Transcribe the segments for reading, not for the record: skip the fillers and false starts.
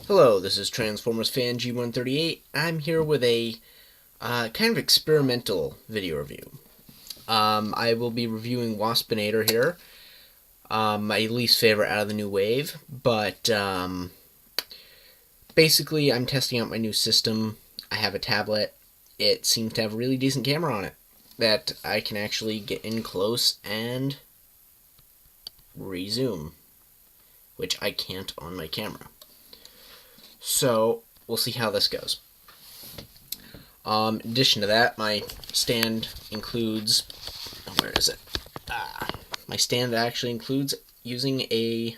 Hello, this is Transformers Fan G138. I'm here with a kind of experimental video review. I will be reviewing Waspinator here, my least favorite out of the new wave, but basically I'm testing out my new system. I have a tablet. It seems to have a really decent camera on it that I can actually get in close and rezoom, which I can't on my camera. So, we'll see how this goes. In addition to that, my stand includes... where is it? My stand actually includes using a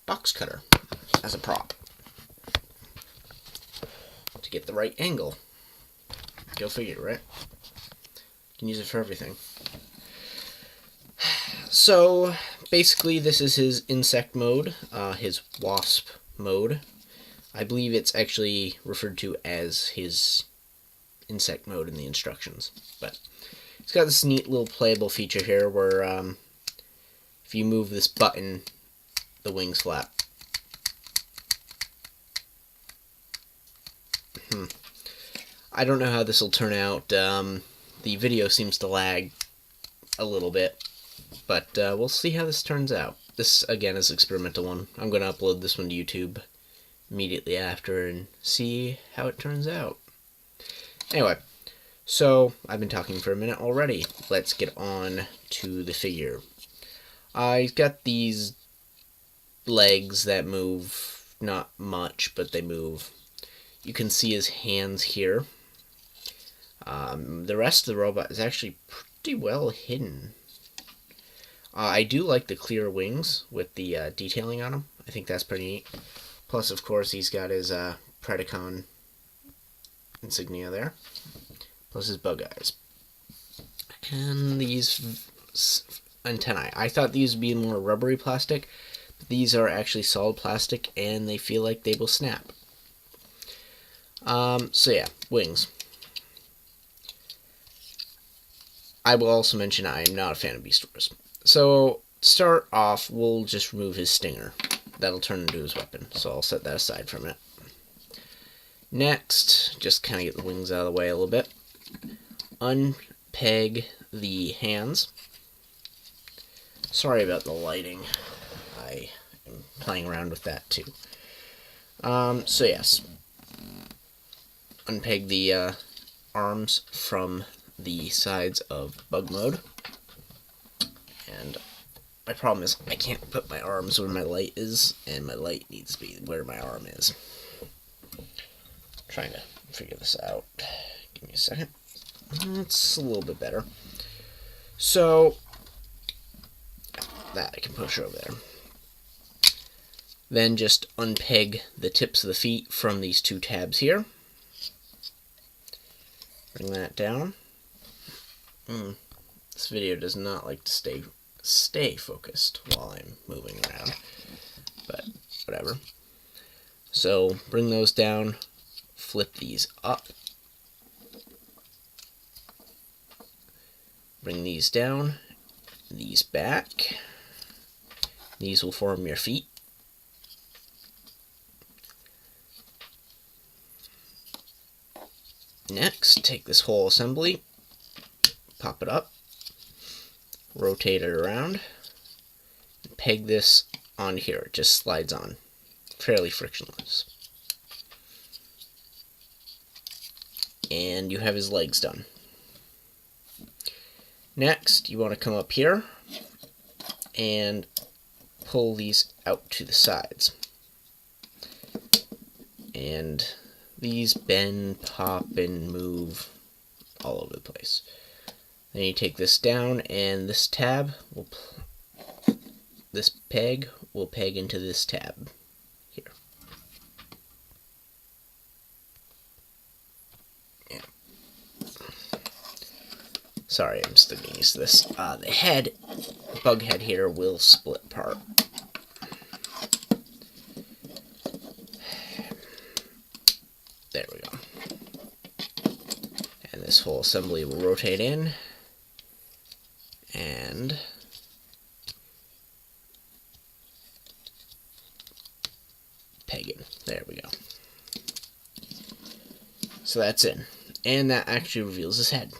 box cutter as a prop to get the right angle. Go figure, right? You can use it for everything. So, basically, this is his insect mode, his wasp mode. I believe it's actually referred to as his insect mode in the instructions. But it's got this neat little playable feature here where if you move this button, the wings flap. I don't know how this will turn out. The video seems to lag a little bit, but we'll see how this turns out. This, again, is an experimental one. I'm going to upload this one to YouTube immediately after and see how it turns out. Anyway, so I've been talking for a minute already. Let's get on to the figure. He's got these legs that move, not much, but they move. You can see his hands here. The rest of the robot is actually pretty well hidden. I do like the clear wings with the detailing on them. I think that's pretty neat. Plus, of course, he's got his Predacon insignia there. Plus his bug eyes. And these antennae. I thought these would be more rubbery plastic, but these are actually solid plastic, and they feel like they will snap. So yeah, wings. I will also mention I am not a fan of Beast Wars. So, to start off, we'll just remove his stinger. That'll turn into his weapon, so I'll set that aside for a minute. Next, just kind of get the wings out of the way a little bit. Unpeg the hands. Sorry about the lighting. I am playing around with that too. So yes. Unpeg the arms from the sides of bug mode. And my problem is I can't put my arms where my light is, and my light needs to be where my arm is. I'm trying to figure this out. Give me a second. That's a little bit better. So, that I can push over there. Then just unpeg the tips of the feet from these two tabs here. Bring that down. This video does not like to stay focused while I'm moving around, but whatever. So bring those down, flip these up, bring these down, these back. These will form your feet. Next, take this whole assembly, pop it up, rotate it around, and peg this on here. It just slides on, fairly frictionless. And you have his legs done. Next, you want to come up here and pull these out to the sides. And these bend, pop, and move all over the place. Then you take this down, and this tab will, this peg will peg into this tab here. Yeah. Sorry, I'm still getting used to this. The head, bug head here, will split apart. There we go. And this whole assembly will rotate in and peg in. There we go. So that's in. And that actually reveals his head.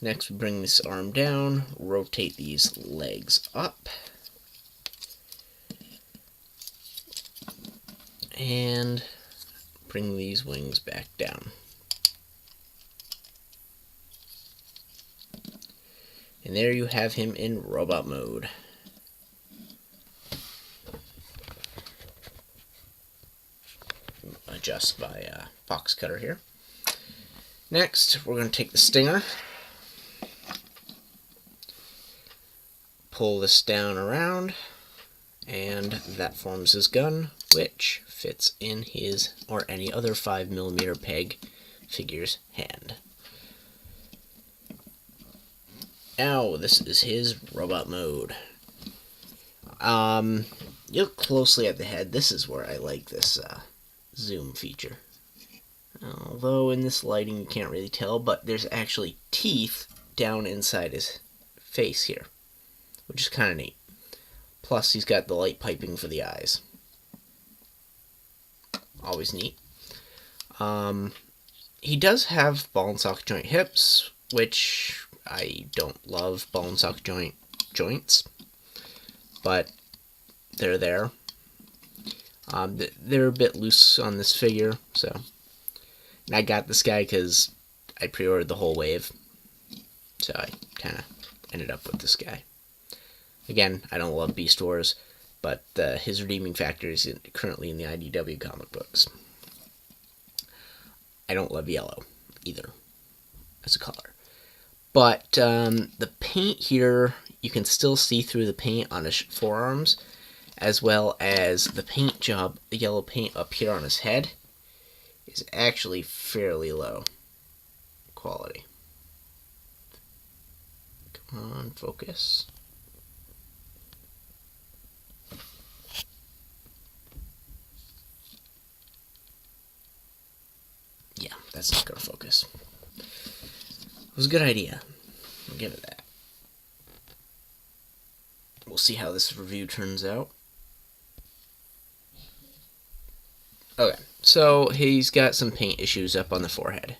Next, we bring this arm down, rotate these legs up, and bring these wings back down. And there you have him in robot mode. Adjust by box cutter here. Next, we're going to take the stinger, pull this down around, and that forms his gun, which fits in his or any other 5mm peg figure's hand. Now, this is his robot mode. You look closely at the head. This is where I like this zoom feature. Although in this lighting you can't really tell, but there's actually teeth down inside his face here, which is kind of neat. Plus, he's got the light piping for the eyes. Always neat. He does have ball and socket joint hips, which I don't love ball and socket joints, but they're there. They're a bit loose on this figure, so. And I got this guy because I pre-ordered the whole wave, so I kind of ended up with this guy. Again, I don't love Beast Wars, but his redeeming factor is currently in the IDW comic books. I don't love yellow either as a color. But the paint here, you can still see through the paint on his forearms, as well as the paint job, the yellow paint up here on his head, is actually fairly low quality. Come on, focus. Yeah, that's not going to focus. It was a good idea. I'll give it that. We'll see how this review turns out. Okay, so he's got some paint issues up on the forehead.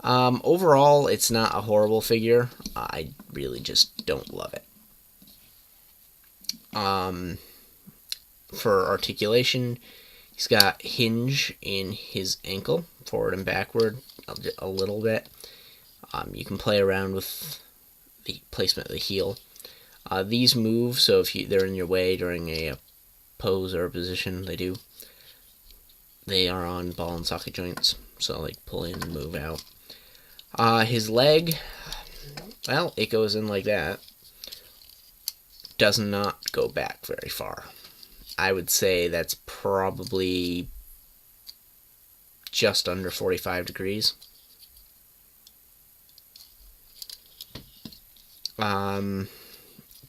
Overall, it's not a horrible figure. I really just don't love it. For articulation, he's got hinge in his ankle, forward and backward, a little bit. You can play around with the placement of the heel. These move, so if they're in your way during a pose or a position, they do. They are on ball and socket joints, so like pull in and move out. His leg, well, it goes in like that. Does not go back very far. I would say that's probably just under 45 degrees.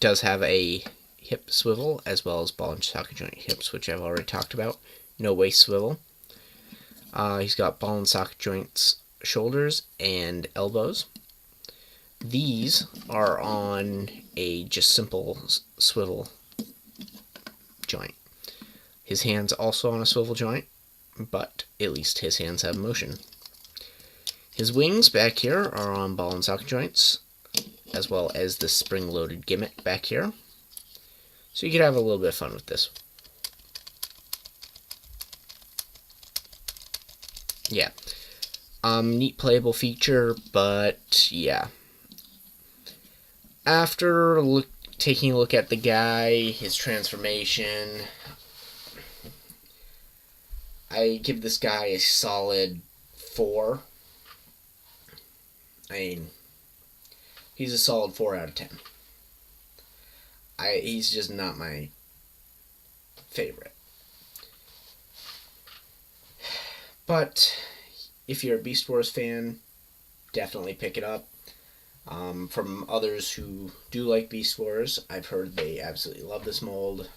Does have a hip swivel as well as ball and socket joint hips, which I've already talked about. No waist swivel. He's got ball and socket joints, shoulders, and elbows. These are on a just simple swivel joint. His hands also on a swivel joint, but at least his hands have motion. His wings back here are on ball and socket joints, as well as the spring-loaded gimmick back here. So you could have a little bit of fun with this. Yeah. Neat playable feature, but yeah. After taking a look at the guy, his transformation, I give this guy a solid 4. I mean, he's a solid 4 out of 10. He's just not my favorite. But if you're a Beast Wars fan, definitely pick it up. From others who do like Beast Wars, I've heard they absolutely love this mold,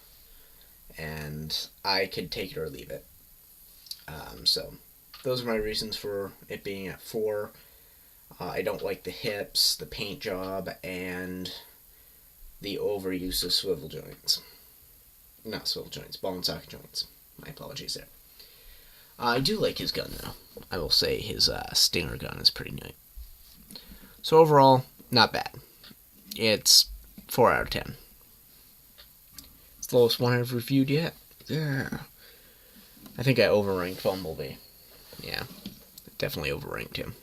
and I could take it or leave it. So those are my reasons for it being at 4. I don't like the hips, the paint job, and the overuse of swivel joints. Not swivel joints, ball and socket joints. My apologies there. I do like his gun, though. I will say his Stinger gun is pretty neat. So overall, not bad. It's 4 out of 10. It's the lowest one I've reviewed yet. Yeah. I think I overranked Bumblebee. Yeah, definitely overranked him.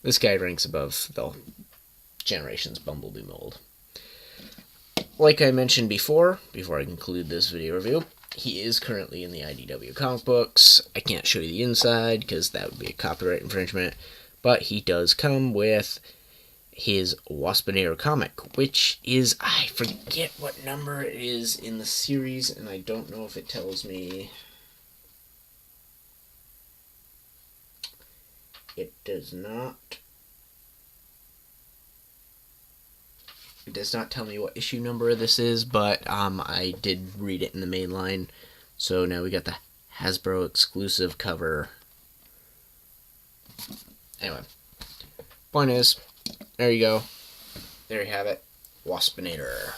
This guy ranks above the Generations Bumblebee mold. Like I mentioned before I conclude this video review, he is currently in the IDW comic books. I can't show you the inside because that would be a copyright infringement, but he does come with his Waspinator comic, which is, I forget what number it is in the series, and I don't know if it tells me. It does not. It does not tell me what issue number this is, but I did read it in the main line. So now we got the Hasbro exclusive cover. Anyway, point is, there you go. There you have it. Waspinator.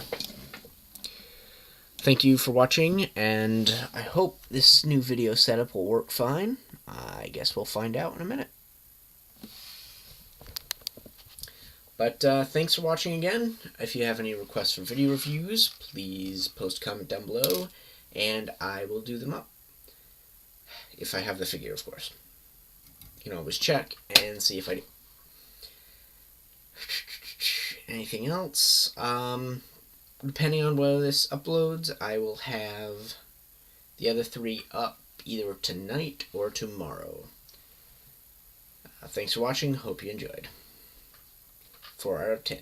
Thank you for watching, and I hope this new video setup will work fine. I guess we'll find out in a minute. But thanks for watching again. If you have any requests for video reviews, please post a comment down below, and I will do them up. If I have the figure, of course. You can always check and see if I do. Anything else? Depending on whether this uploads, I will have the other 3 up either tonight or tomorrow. Thanks for watching. Hope you enjoyed. 4 out of 10.